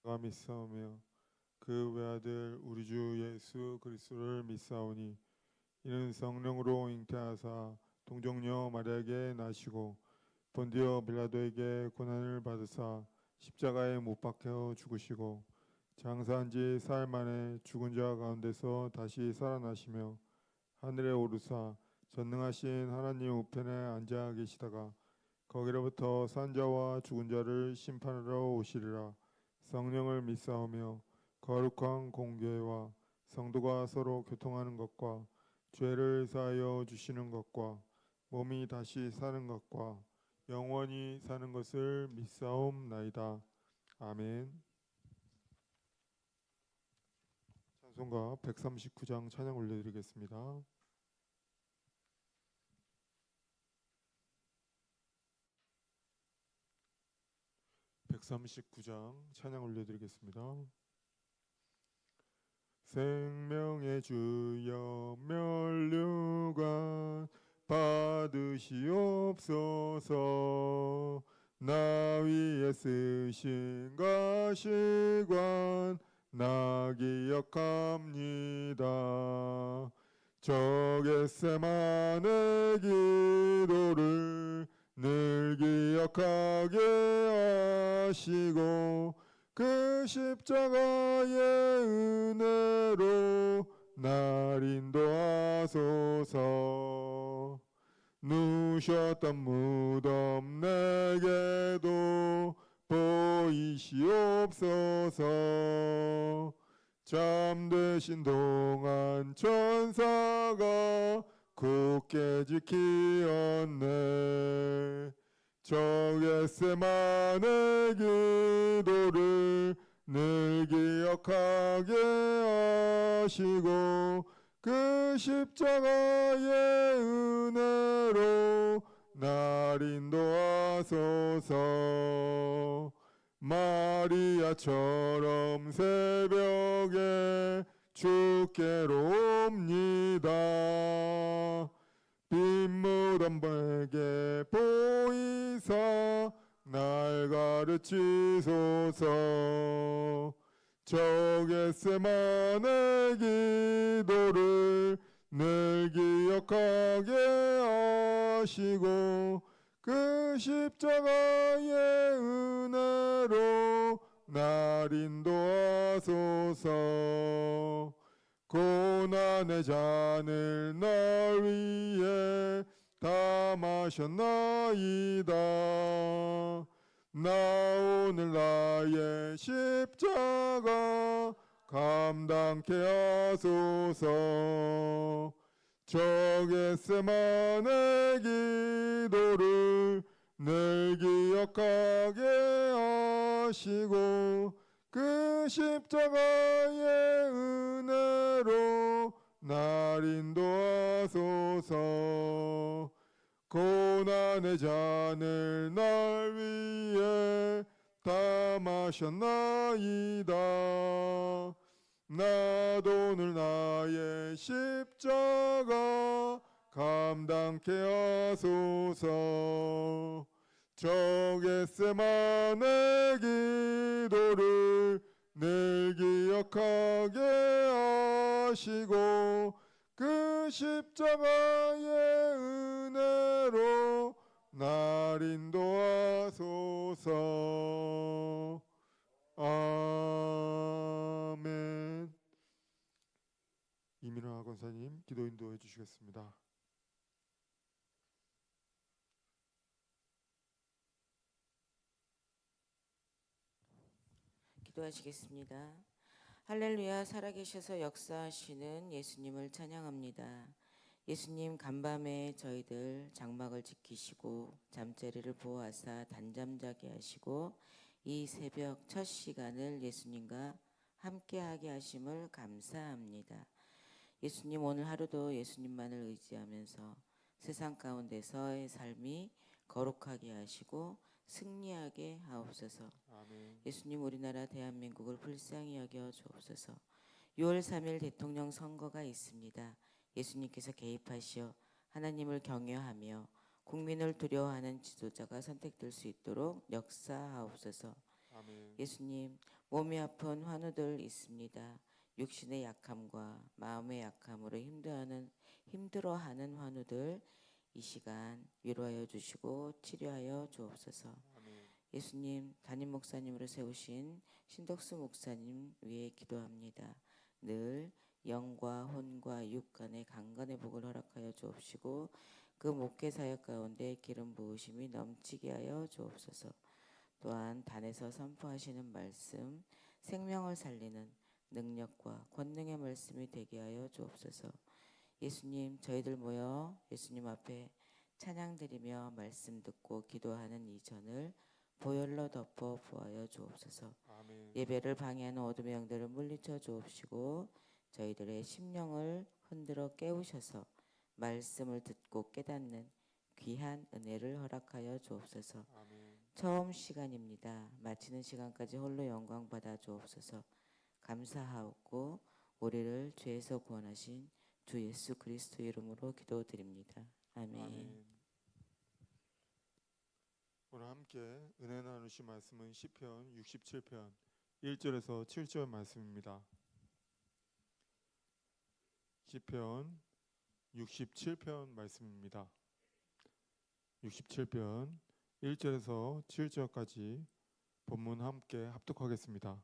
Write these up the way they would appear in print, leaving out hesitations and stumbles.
가 믿사오며 그 외아들 우리 주 예수 그리스도를 믿사오니 이는 성령으로 잉태하사 동정녀 마리아에게 나시고 본디오 빌라도에게 고난을 받으사 십자가에 못 박혀 죽으시고 장사한 지 사흘 만에 죽은 자 가운데서 다시 살아나시며 하늘에 오르사 전능하신 하나님 우편에 앉아 계시다가 거기로부터 산 자와 죽은 자를 심판하러 오시리라. 성령을 믿사오며 거룩한 공교회와 성도가 서로 교통하는 것과 죄를 사하여 주시는 것과 몸이 다시 사는 것과 영원히 사는 것을 믿사옵나이다. 아멘. 찬송가 139장 찬양 올려드리겠습니다. 139장 찬양 올려드리겠습니다. 생명의 주여 면류관 받으시옵소서. 나 위에 쓰신 가시관 나 기억합니다. 저 겟세마네 기도를 늘 기억하게 하시고 그 십자가의 은혜로 날 인도하소서. 누셨던 무덤 내게도 보이시옵소서. 잠드신 동안 천사가 굳게 지키었네. 저 겟세마네 기도를 늘 기억하게 하시고 그 십자가의 은혜로 날 인도하소서. 마리아처럼 새벽에 주께로 옵니다. 빈무덤 베게 보이사 날 가르치소서. 저 겟세마네 기도를 늘 기억하게 하시고 그 십자가의 은혜로 날 인도하소서. 고난의 잔을 날 위해 다 마셨나이다. 나 오늘 나의 십자가 감당케 하소서. 저 겟세마네 기도를 늘 기억하게 하시고 그 십자가의 은혜로 날 인도하소서. 고난의 잔을 날 위해 다 마셨나이다. 나도 오늘 나의 십자가 감당케 하소서. 저 겟세마네 기도를 늘 기억하게 하시고 그 십자가의 은혜로 날 인도하소서. 아멘. 이민화 권사님 기도 인도해 주시겠습니다. 기도하시겠습니다. 할렐루야. 살아계셔서 역사하시는 예수님을 찬양합니다. 예수님, 간밤에 저희들 장막을 지키시고 잠자리를 보호하사 단잠 자게 하시고 이 새벽 첫 시간을 예수님과 함께하게 하심을 감사합니다. 예수님, 오늘 하루도 예수님만을 의지하면서 세상 가운데서의 삶이 거룩하게 하시고 승리하게 하옵소서. 아멘. 예수님, 우리나라 대한민국을 불쌍히 여겨 주옵소서. 6월 3일 대통령 선거가 있습니다. 예수님께서 개입하시어 하나님을 경외하며 국민을 두려워하는 지도자가 선택될 수 있도록 역사하옵소서. 아멘. 예수님, 몸이 아픈 환우들 있습니다. 육신의 약함과 마음의 약함으로 힘들어하는 환우들 이 시간 위로하여 주시고 치료하여 주옵소서. 아멘. 예수님 담임 목사님으로 세우신 신덕수 목사님 위해 기도합니다. 늘 영과 혼과 육 간의 강건의 복을 허락하여 주옵시고 그 목회 사역 가운데 기름 부으심이 넘치게 하여 주옵소서. 또한 단에서 선포하시는 말씀 생명을 살리는 능력과 권능의 말씀이 되게 하여 주옵소서. 예수님 저희들 모여 예수님 앞에 찬양 드리며 말씀 듣고 기도하는 이전을 보혈로 덮어 부하여 주옵소서. 아멘. 예배를 방해하는 어둠의 영들을 물리쳐 주옵시고 저희들의 심령을 흔들어 깨우셔서 말씀을 듣고 깨닫는 귀한 은혜를 허락하여 주옵소서. 아멘. 처음 시간입니다. 마치는 시간까지 홀로 영광 받아 주옵소서. 감사하고 우리를 죄에서 구원하신 주 예수 그리스도 이름으로 기도드립니다. 아멘. 아멘. 오늘 함께 은혜 나누실 말씀은 시편 67편 1절에서 7절 말씀입니다. 시편 67편 말씀입니다. 67편 1절에서 7절까지 본문 함께 합독하겠습니다.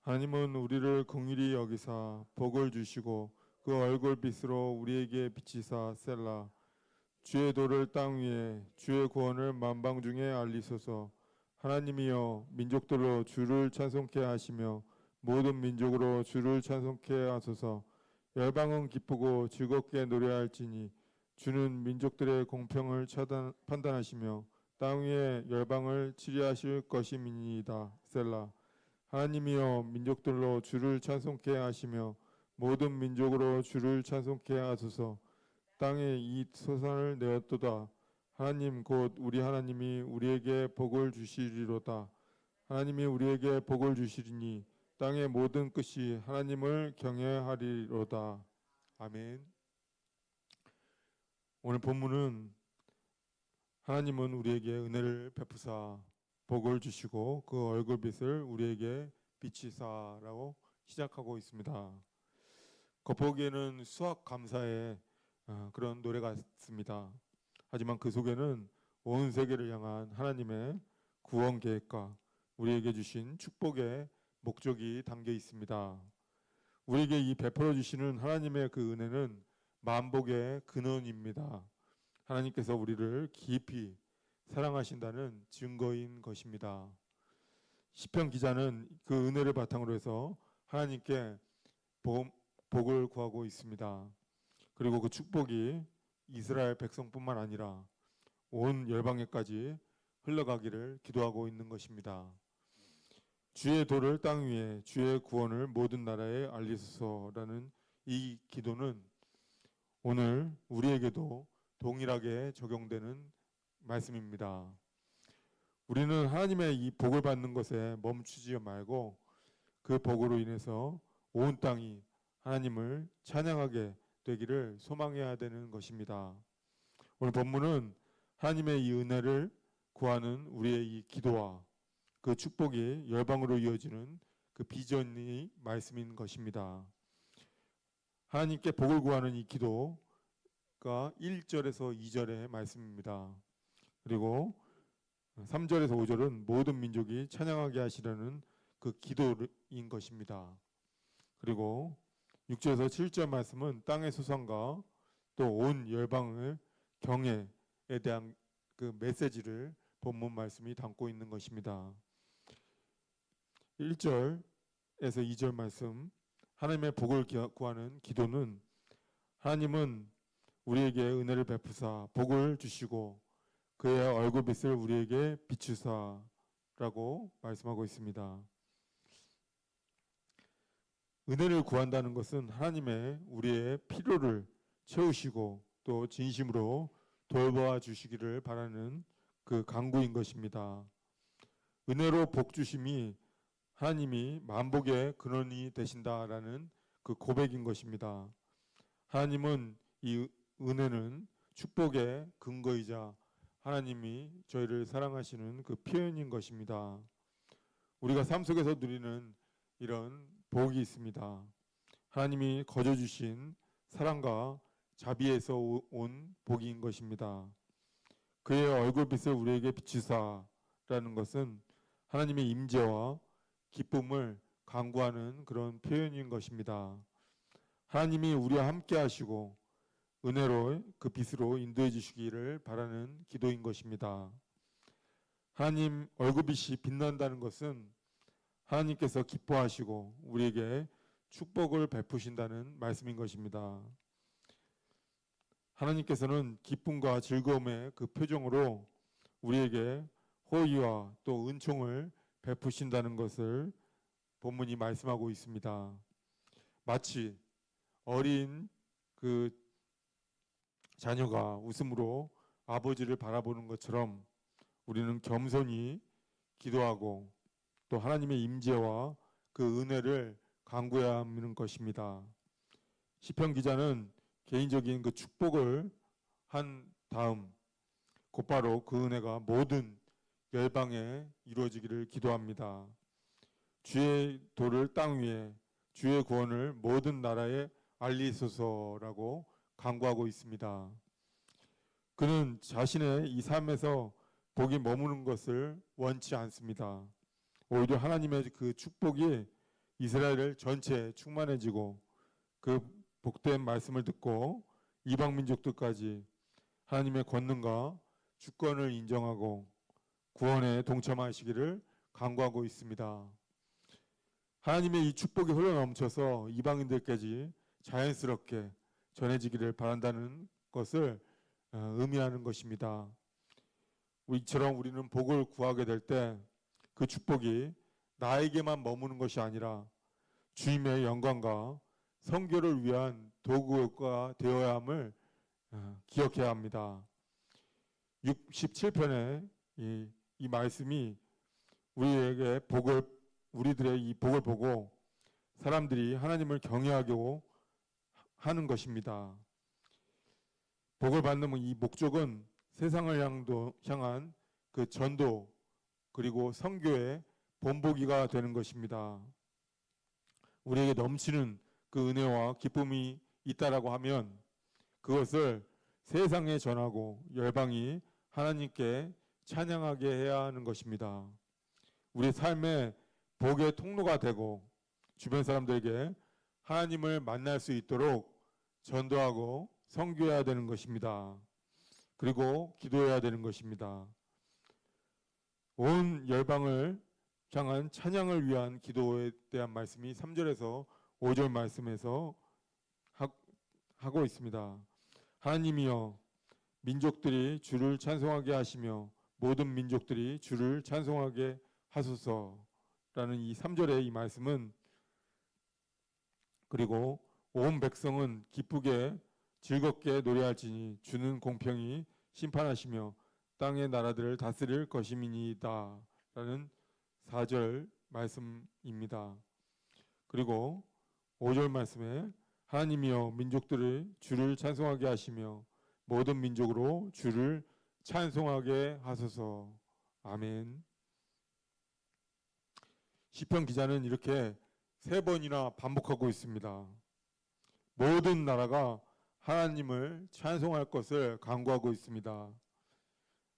하나님은 우리를 긍휼히 여기사 복을 주시고 그 얼굴빛으로 우리에게 비치사 셀라. 주의 도를 땅 위에 주의 구원을 만방 중에 알리소서. 하나님이여 민족들로 주를 찬송케 하시며 모든 민족으로 주를 찬송케 하소서. 열방은 기쁘고 즐겁게 노래할지니 주는 민족들의 공평을 판단하시며 땅 위에 열방을 치리하실 것임이니이다. 셀라. 하나님이여 민족들로 주를 찬송케 하시며 모든 민족으로 주를 찬송케 하소서. 땅에 이 소산을 내었도다. 하나님 곧 우리 하나님이 우리에게 복을 주시리로다. 하나님이 우리에게 복을 주시리니 땅의 모든 끝이 하나님을 경외하리로다. 아멘. 오늘 본문은 하나님은 우리에게 은혜를 베푸사 복을 주시고 그 얼굴빛을 우리에게 비치사라고 시작하고 있습니다. 겉보기에는 수학 감사의 그런 노래 같습니다. 하지만 그 속에는 온 세계를 향한 하나님의 구원 계획과 우리에게 주신 축복의 목적이 담겨 있습니다. 우리에게 이 베풀어 주시는 하나님의 그 은혜는 만복의 근원입니다. 하나님께서 우리를 깊이 사랑하신다는 증거인 것입니다. 시편 기자는 그 은혜를 바탕으로 해서 하나님께 복을 구하고 있습니다. 그리고 그 축복이 이스라엘 백성뿐만 아니라 온 열방에까지 흘러가기를 기도하고 있는 것입니다. 주의 도를 땅 위에 주의 구원을 모든 나라에 알리소서라는 이 기도는 오늘 우리에게도 동일하게 적용되는 말씀입니다. 우리는 하나님의 이 복을 받는 것에 멈추지 말고 그 복으로 인해서 온 땅이 하나님을 찬양하게 되기를 소망해야 되는 것입니다. 오늘 본문은 하나님의 이 은혜를 구하는 우리의 이 기도와 그 축복이 열방으로 이어지는 그 비전이 말씀인 것입니다. 하나님께 복을 구하는 이 기도가 1절에서 2절의 말씀입니다. 그리고 3절에서 5절은 모든 민족이 찬양하게 하시려는 그 기도인 것입니다. 그리고 6절에서 7절 말씀은 땅의 소산과 또 온 열방을 경외에 대한 그 메시지를 본문 말씀이 담고 있는 것입니다. 1절에서 2절 말씀 하나님의 복을 구하는 기도는 하나님은 우리에게 은혜를 베푸사 복을 주시고 그의 얼굴빛을 우리에게 비추사라고 말씀하고 있습니다. 은혜를 구한다는 것은 하나님의 우리의 필요를 채우시고 또 진심으로 돌보아 주시기를 바라는 그 간구인 것입니다. 은혜로 복 주심이 하나님이 만복의 근원이 되신다라는 그 고백인 것입니다. 하나님은 이 은혜는 축복의 근거이자 하나님이 저희를 사랑하시는 그 표현인 것입니다. 우리가 삶 속에서 누리는 이런 복이 있습니다. 하나님이 거저 주신 사랑과 자비에서 온 복인 것입니다. 그의 얼굴빛을 우리에게 비추사라는 것은 하나님의 임재와 기쁨을 강구하는 그런 표현인 것입니다. 하나님이 우리와 함께 하시고 은혜로 그 빛으로 인도해 주시기를 바라는 기도인 것입니다. 하나님 얼굴빛이 빛난다는 것은 하나님께서 기뻐하시고 우리에게 축복을 베푸신다는 말씀인 것입니다. 하나님께서는 기쁨과 즐거움의 그 표정으로 우리에게 호의와 또 은총을 베푸신다는 것을 본문이 말씀하고 있습니다. 마치 어린 그 자녀가 웃음으로 아버지를 바라보는 것처럼 우리는 겸손히 기도하고 또 하나님의 임재와 그 은혜를 간구해야 하는 것입니다. 시편 기자는 개인적인 그 축복을 한 다음 곧바로 그 은혜가 모든 열방에 이루어지기를 기도합니다. 주의 도를 땅 위에 주의 구원을 모든 나라에 알리소서라고 간구하고 있습니다. 그는 자신의 이 삶에서 복이 머무는 것을 원치 않습니다. 오히려 하나님의 그 축복이 이스라엘 전체에 충만해지고 그 복된 말씀을 듣고 이방 민족들까지 하나님의 권능과 주권을 인정하고 구원에 동참하시기를 간구하고 있습니다. 하나님의 이 축복이 흘러넘쳐서 이방인들까지 자연스럽게 전해지기를 바란다는 것을 의미하는 것입니다. 이처럼 우리는 복을 구하게 될 때 그 축복이 나에게만 머무는 것이 아니라 주님의 영광과 선교를 위한 도구가 되어야 함을 기억해야 합니다. 67편의 이 말씀이 우리에게 우리들의 이 복을 보고 사람들이 하나님을 경외하게 하는 것입니다. 복을 받는 이 목적은 세상을 향한 그 전도 그리고 선교의 본보기가 되는 것입니다. 우리에게 넘치는 그 은혜와 기쁨이 있다라고 하면 그것을 세상에 전하고 열방이 하나님께 찬양하게 해야 하는 것입니다. 우리 삶의 복의 통로가 되고 주변 사람들에게 하나님을 만날 수 있도록 전도하고 선교해야 되는 것입니다. 그리고 기도해야 되는 것입니다. 온 열방을 향한 찬양을 위한 기도에 대한 말씀이 3절에서 5절 말씀에서 하고 있습니다. 하나님이여 민족들이 주를 찬송하게 하시며 모든 민족들이 주를 찬송하게 하소서라는 이 3절의 이 말씀은 그리고 온 백성은 기쁘게 즐겁게 노래할지니 주는 공평히 심판하시며 땅의 나라들을 다스릴 것임이니이다 라는 4절 말씀입니다. 그리고 5절 말씀에 하나님이여 민족들을 주를 찬송하게 하시며 모든 민족으로 주를 찬송하게 하소서. 아멘. 시편 기자는 이렇게 3번이나 반복하고 있습니다. 모든 나라가 하나님을 찬송할 것을 간구하고 있습니다.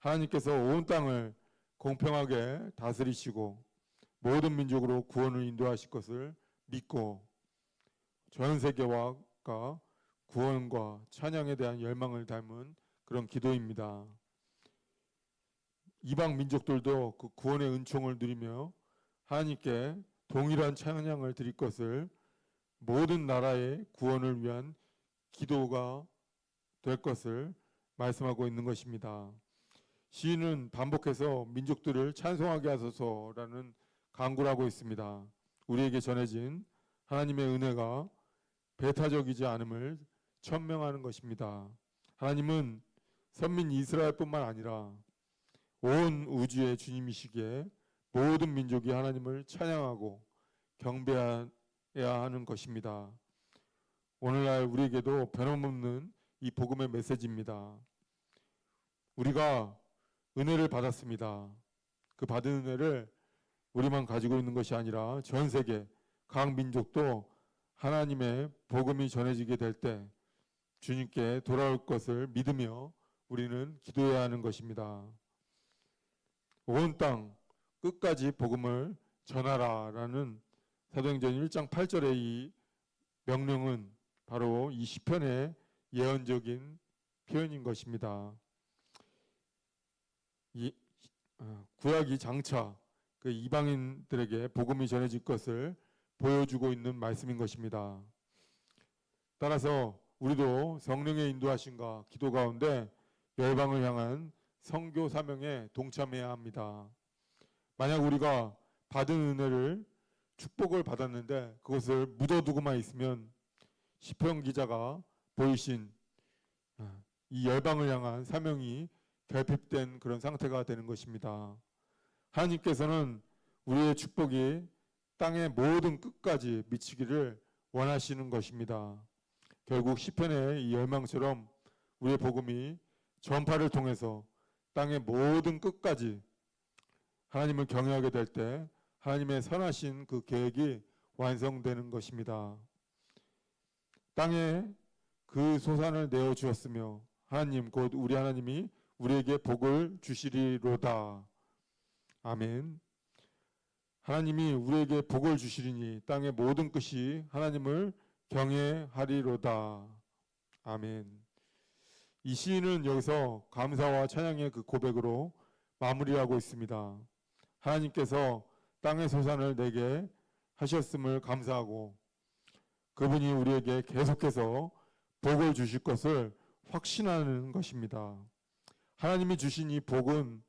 하나님께서 온 땅을 공평하게 다스리시고 모든 민족으로 구원을 인도하실 것을 믿고 전 세계와 구원과 찬양에 대한 열망을 담은 그런 기도입니다. 이방 민족들도 그 구원의 은총을 누리며 하나님께 동일한 찬양을 드릴 것을 모든 나라의 구원을 위한 기도가 될 것을 말씀하고 있는 것입니다. 시인은 반복해서 민족들을 찬송하게 하소서라는 간구를 하고 있습니다. 우리에게 전해진 하나님의 은혜가 배타적이지 않음을 천명하는 것입니다. 하나님은 선민 이스라엘뿐만 아니라 온 우주의 주님이시기에 모든 민족이 하나님을 찬양하고 경배해야 하는 것입니다. 오늘날 우리에게도 변함없는 이 복음의 메시지입니다. 우리가 은혜를 받았습니다. 그 받은 은혜를 우리만 가지고 있는 것이 아니라 전 세계 각 민족도 하나님의 복음이 전해지게 될 때 주님께 돌아올 것을 믿으며 우리는 기도해야 하는 것입니다. 온 땅 끝까지 복음을 전하라라는 사도행전 1장 8절의 이 명령은 바로 이 시편의 예언적인 표현인 것입니다. 구약이 장차 그 이방인들에게 복음이 전해질 것을 보여주고 있는 말씀인 것입니다. 따라서 우리도 성령의 인도하심과 기도 가운데 열방을 향한 선교 사명에 동참해야 합니다. 만약 우리가 받은 은혜를 축복을 받았는데 그것을 묻어두고만 있으면 시편 기자가 보이신 이 열방을 향한 사명이 결핍된 그런 상태가 되는 것입니다. 하나님께서는 우리의 축복이 땅의 모든 끝까지 미치기를 원하시는 것입니다. 결국 시편의 이 열망처럼 우리의 복음이 전파를 통해서 땅의 모든 끝까지 하나님을 경외하게 될 때 하나님의 선하신 그 계획이 완성되는 것입니다. 땅에 그 소산을 내어 주었으며 하나님 곧 우리 하나님이 우리에게 복을 주시리로다. 아멘. 하나님이 우리에게 복을 주시리니 땅의 모든 끝이 하나님을 경외하리로다. 아멘. 이 시인은 여기서 감사와 찬양의 그 고백으로 마무리하고 있습니다. 하나님께서 땅의 소산을 내게 하셨음을 감사하고 그분이 우리에게 계속해서 복을 주실 것을 확신하는 것입니다. 하나님이 주신 이 복은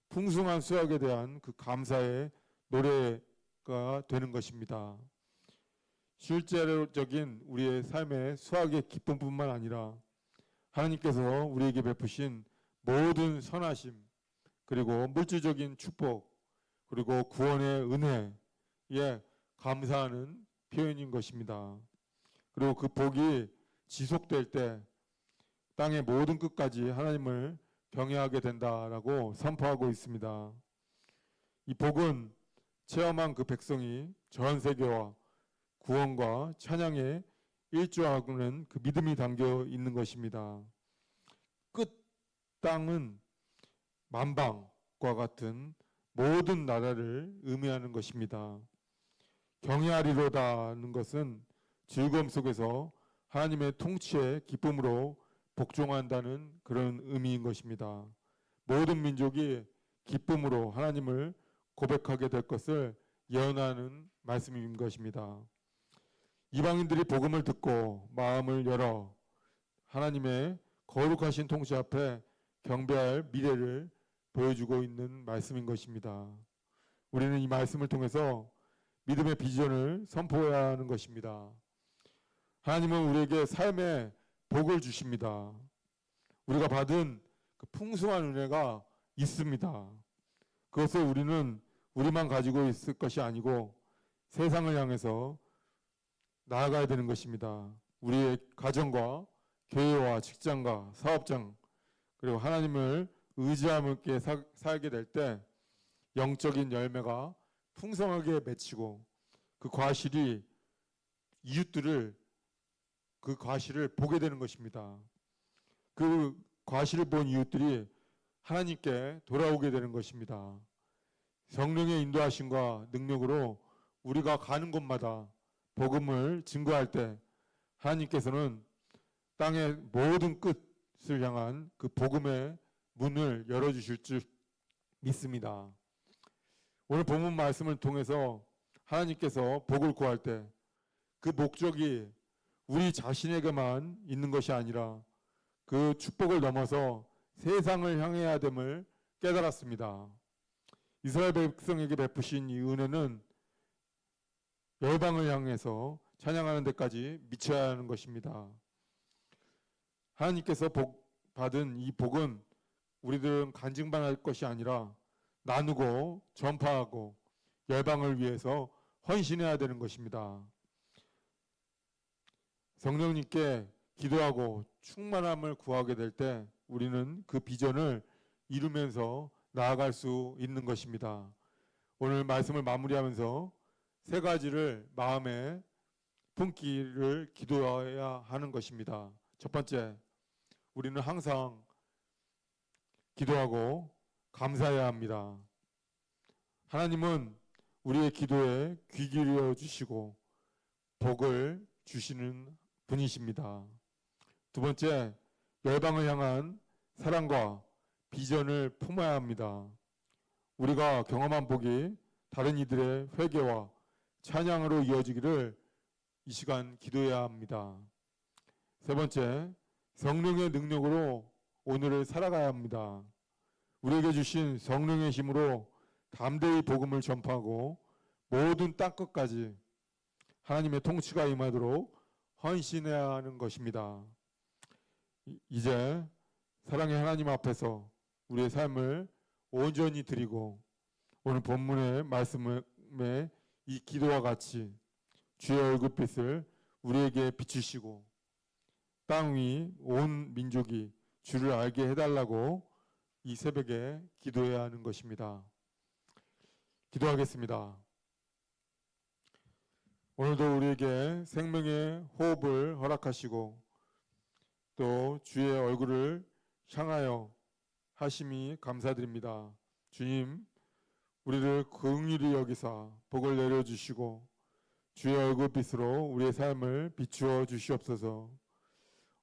풍성한 수확에 대한 그 감사의 노래가 되는 것입니다. 실제적인 우리의 삶의 수확의 기쁨뿐만 아니라 하나님께서 우리에게 베푸신 모든 선하심 그리고 물질적인 축복 그리고 구원의 은혜에 감사하는 표현인 것입니다. 그리고 그 복이 지속될 때 땅의 모든 끝까지 하나님을 경외하게 된다라고 선포하고 있습니다. 이 복은 체험한 그 백성이 전 세계와 구원과 찬양에 일조하는 그 믿음이 담겨 있는 것입니다. 끝 땅은 만방과 같은 모든 나라를 의미하는 것입니다. 경외하리로다는 것은 즐거움 속에서 하나님의 통치의 기쁨으로 복종한다는 그런 의미인 것입니다. 모든 민족이 기쁨으로 하나님을 고백하게 될 것을 예언하는 말씀인 것입니다. 이방인들이 복음을 듣고 마음을 열어 하나님의 거룩하신 통치 앞에 경배할 미래를 보여주고 있는 말씀인 것입니다. 우리는 이 말씀을 통해서 믿음의 비전을 선포해야 하는 것입니다. 하나님은 우리에게 삶의 복을 주십니다. 우리가 받은 그 풍성한 은혜가 있습니다. 그것을 우리는 우리만 가지고 있을 것이 아니고 세상을 향해서 나아가야 되는 것입니다. 우리의 가정과 교회와 직장과 사업장 그리고 하나님을 의지함 있게 살게 될 때 영적인 열매가 풍성하게 맺히고 그 과실이 이웃들을 그 과실을 보게 되는 것입니다. 그 과실을 본 이웃들이 하나님께 돌아오게 되는 것입니다. 성령의 인도하심과 능력으로 우리가 가는 곳마다 복음을 증거할 때 하나님께서는 땅의 모든 끝을 향한 그 복음의 문을 열어주실 줄 믿습니다. 오늘 본문 말씀을 통해서 하나님께서 복을 구할 때 그 목적이 우리 자신에게만 있는 것이 아니라 그 축복을 넘어서 세상을 향해야 됨을 깨달았습니다. 이스라엘 백성에게 베푸신 이 은혜는 열방을 향해서 찬양하는 데까지 미쳐야 하는 것입니다. 하나님께서 받은 이 복은 우리들은 간증만 할 것이 아니라 나누고 전파하고 열방을 위해서 헌신해야 되는 것입니다. 성령님께 기도하고 충만함을 구하게 될 때 우리는 그 비전을 이루면서 나아갈 수 있는 것입니다. 오늘 말씀을 마무리하면서 세 가지를 마음에 품기를 기도해야 하는 것입니다. 첫 번째, 우리는 항상 기도하고 감사해야 합니다. 하나님은 우리의 기도에 귀 기울여 주시고 복을 주시는 분이십니다. 두 번째, 열방을 향한 사랑과 비전을 품어야 합니다. 우리가 경험한 복이 다른 이들의 회개와 찬양으로 이어지기를 이 시간 기도해야 합니다. 세 번째, 성령의 능력으로 오늘을 살아가야 합니다. 우리에게 주신 성령의 힘으로 담대히 복음을 전파하고 모든 땅끝까지 하나님의 통치가 임하도록 헌신해야 하는 것입니다. 이제 사랑의 하나님 앞에서 우리의 삶을 온전히 드리고 오늘 본문의 말씀에 이 기도와 같이 주의 얼굴빛을 우리에게 비추시고 땅 위 온 민족이 주를 알게 해달라고 이 새벽에 기도해야 하는 것입니다. 기도하겠습니다. 오늘도 우리에게 생명의 호흡을 허락하시고 또 주의 얼굴을 향하여 하심이 감사드립니다. 주님, 우리를 긍휼히 여기사 복을 내려주시고 주의 얼굴빛으로 우리의 삶을 비추어 주시옵소서.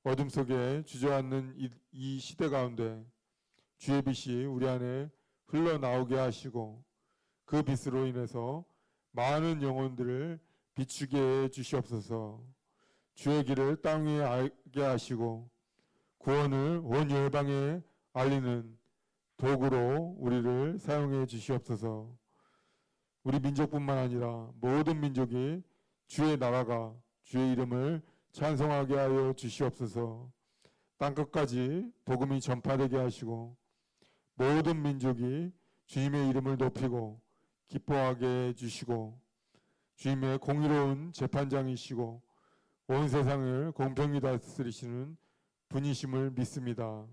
어둠 속에 주저앉는 이 시대 가운데 주의 빛이 우리 안에 흘러나오게 하시고 그 빛으로 인해서 많은 영혼들을 비추게 해 주시옵소서. 주의 길을 땅 위에 알게 하시고 구원을 온 열방에 알리는 도구로 우리를 사용해 주시옵소서. 우리 민족뿐만 아니라 모든 민족이 주의 나라가 주의 이름을 찬송하게 하여 주시옵소서. 땅끝까지 복음이 전파되게 하시고 모든 민족이 주님의 이름을 높이고 기뻐하게 해주시고 주님의 공의로운 재판장이시고 온 세상을 공평히 다스리시는 분이심을 믿습니다.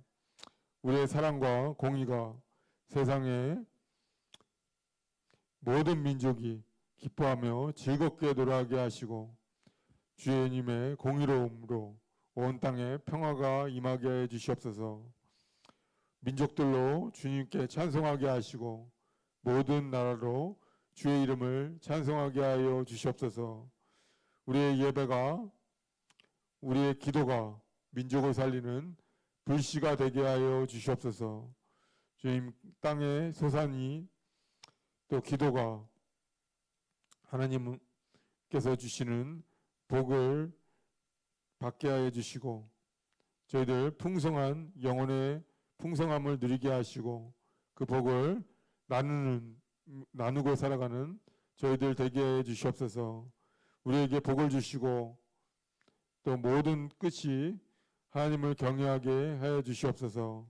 우리의 사랑과 공의가 세상의 모든 민족이 기뻐하며 즐겁게 노래하게 하시고 주님의 공의로움으로 온 땅에 평화가 임하게 해 주시옵소서. 민족들로 주님께 찬송하게 하시고 모든 나라로 주의 이름을 찬송하게 하여 주시옵소서. 우리의 예배가 우리의 기도가 민족을 살리는 불씨가 되게 하여 주시옵소서. 주님, 땅의 소산이 또 기도가 하나님께서 주시는 복을 받게 하여 주시고 저희들 풍성한 영혼의 풍성함을 누리게 하시고 그 복을 나누고 살아가는 저희들 되게 해 주시옵소서. 우리에게 복을 주시고 또 모든 끝이 하나님을 경외하게 해 주시옵소서.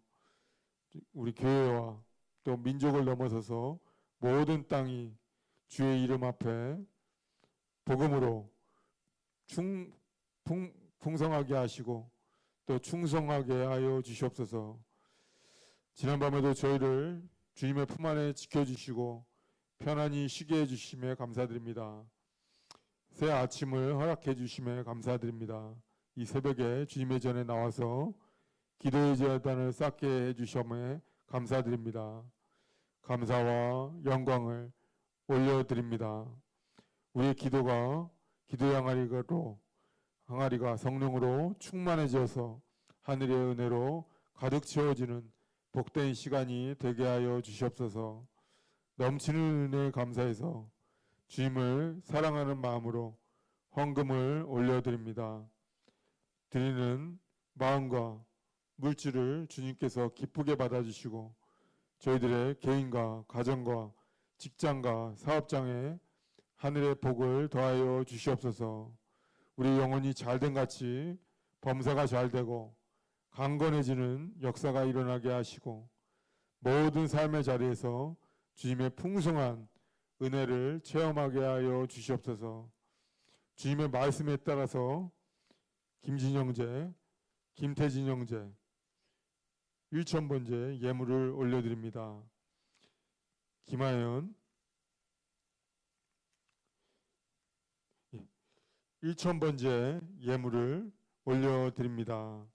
우리 교회와 또 민족을 넘어서서 모든 땅이 주의 이름 앞에 복음으로 풍성하게 하시고 또 충성하게 하여 주시옵소서. 지난밤에도 저희를 주님의 품 안에 지켜주시고 편안히 쉬게 해주심에 감사드립니다. 새 아침을 허락해 주심에 감사드립니다. 이 새벽에 주님의 전에 나와서 기도의 제단을 쌓게 해주심에 감사드립니다. 감사와 영광을 올려드립니다. 우리의 기도가 기도의 항아리가 성령으로 충만해져서 하늘의 은혜로 가득 채워지는 복된 시간이 되게 하여 주시옵소서. 넘치는 은혜에 감사해서 주님을 사랑하는 마음으로 헌금을 올려드립니다. 드리는 마음과 물질을 주님께서 기쁘게 받아주시고 저희들의 개인과 가정과 직장과 사업장에 하늘의 복을 더하여 주시옵소서. 우리 영혼이 잘된 같이 범사가 잘되고 강건해지는 역사가 일어나게 하시고 모든 삶의 자리에서 주님의 풍성한 은혜를 체험하게 하여 주시옵소서. 주님의 말씀에 따라서 김진영제, 김태진 형제 1,000번째 예물을 올려드립니다. 김하연 1,000번째 예물을 올려드립니다.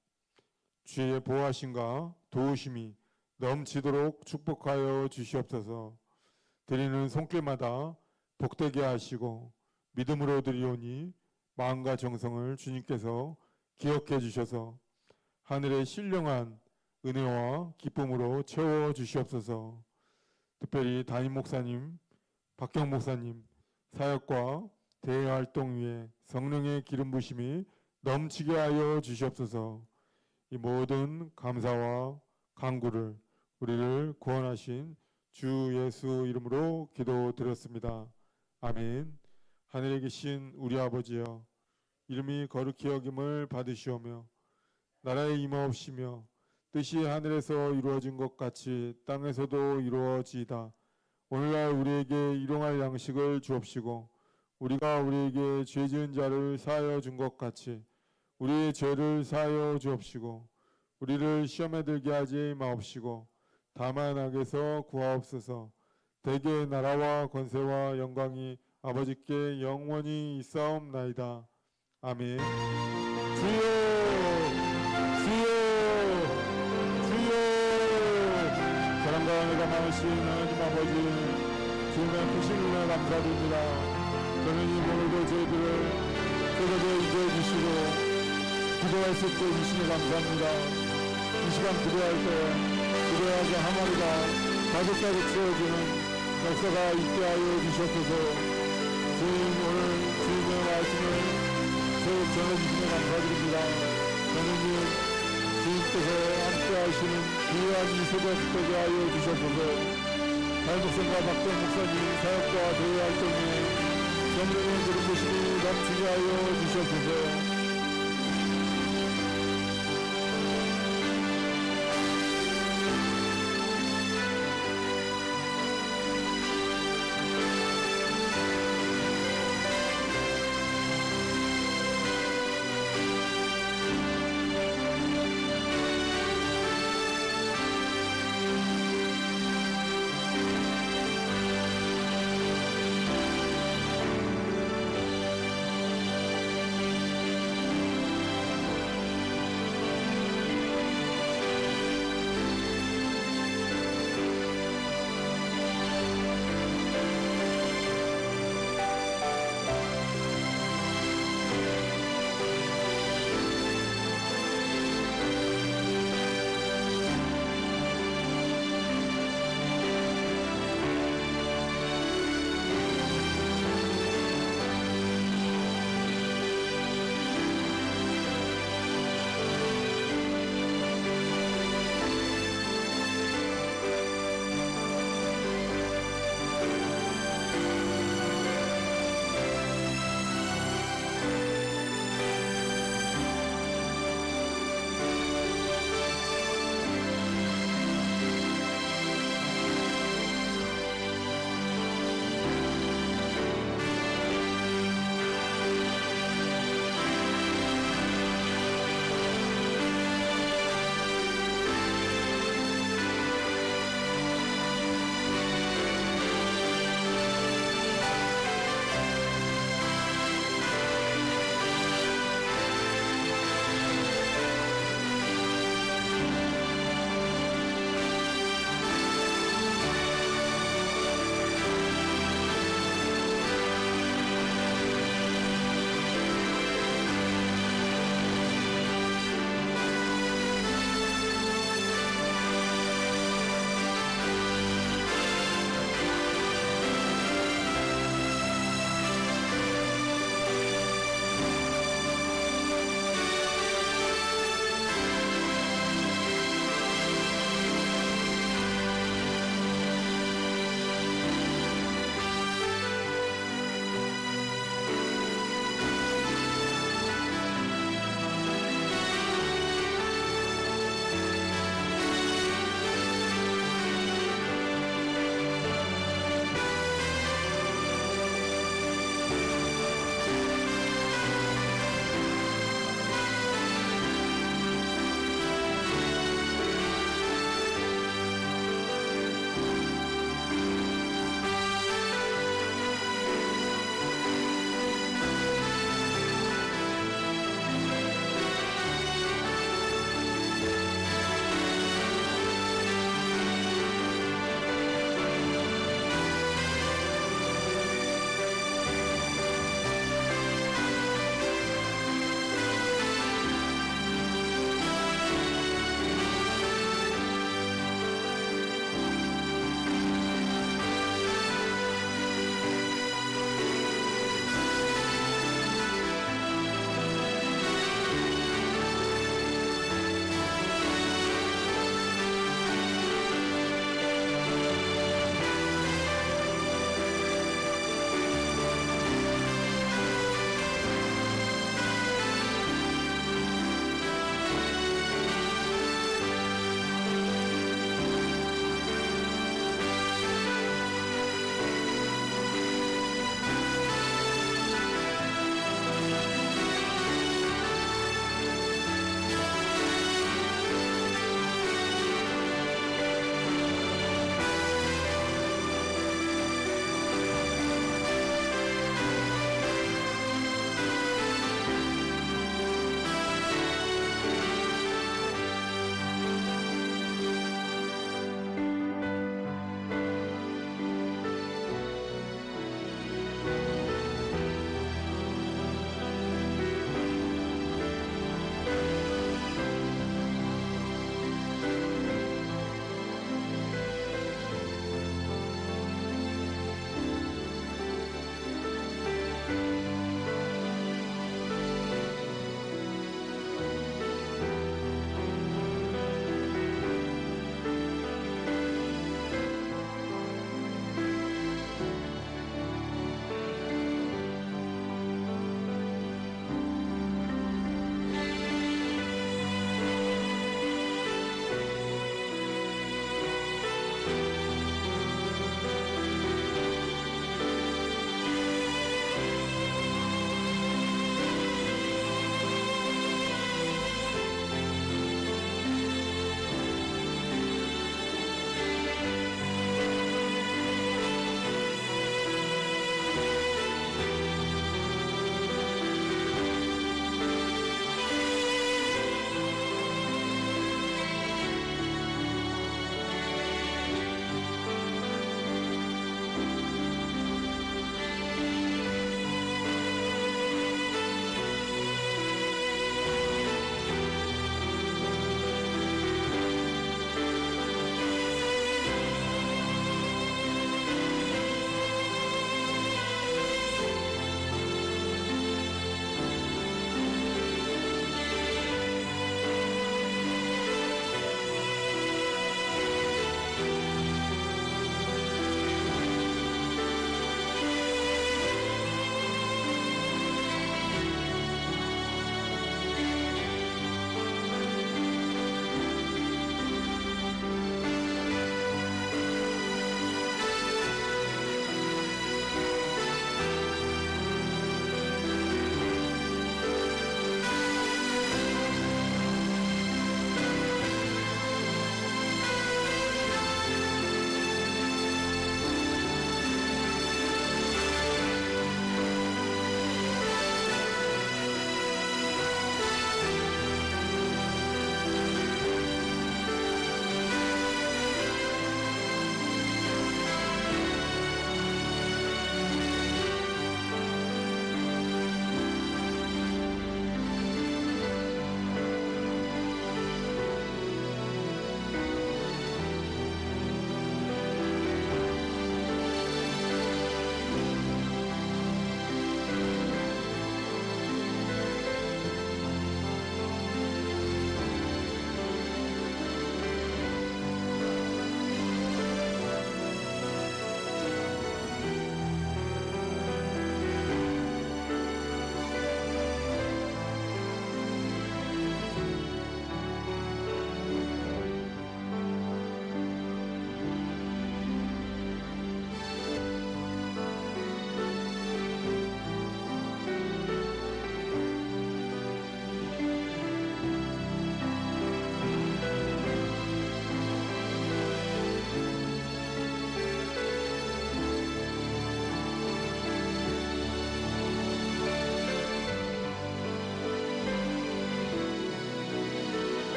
주의 보호하심과 도우심이 넘치도록 축복하여 주시옵소서. 드리는 손길마다 복되게 하시고 믿음으로 드리오니 마음과 정성을 주님께서 기억해 주셔서 하늘의 신령한 은혜와 기쁨으로 채워 주시옵소서. 특별히 담임 목사님, 박경 목사님 사역과 대외 활동 위에 성령의 기름 부심이 넘치게 하여 주시옵소서. 이 모든 감사와 간구를 우리를 구원하신 주 예수 이름으로 기도드렸습니다. 아멘. 하늘에 계신 우리 아버지여, 이름이 거룩히 여김을 받으시오며 나라의 임하옵시며 뜻이 하늘에서 이루어진 것 같이 땅에서도 이루어지이다. 오늘날 우리에게 일용할 양식을 주옵시고 우리가 우리에게 죄 지은 자를 사하여 준 것 같이 우리의 죄를 사하여 주옵시고 우리를 시험에 들게 하지 마옵시고 다만 악에서 구하옵소서. 대개 나라와 권세와 영광이 아버지께 영원히 있사옵나이다. 아멘. 주여 주여 주여. 사랑과 은혜가 많으신 하나님 아버지, 주님의 크신 은혜 감사드립니다. 저는 이 오늘도 저희들을 깨끗이 인도해 주시고 기도할 수 있게 해주시니 감사합니다. 이 시간 기도할 때 기도하자 하마리가 가득가득 채워지는 역사가 있게 하여 주시옵소서. 주님, 오늘 주님의 말씀을 전해주시니 감사드립니다. 저는 주님께서 함께 하시는 귀한 이 새벽 되게 하여 주시옵소서. 담임 목사님과 박정 목사님 사역과 대외 활동에 성령의 기름 부심이 넘치게 하여 주시옵소서.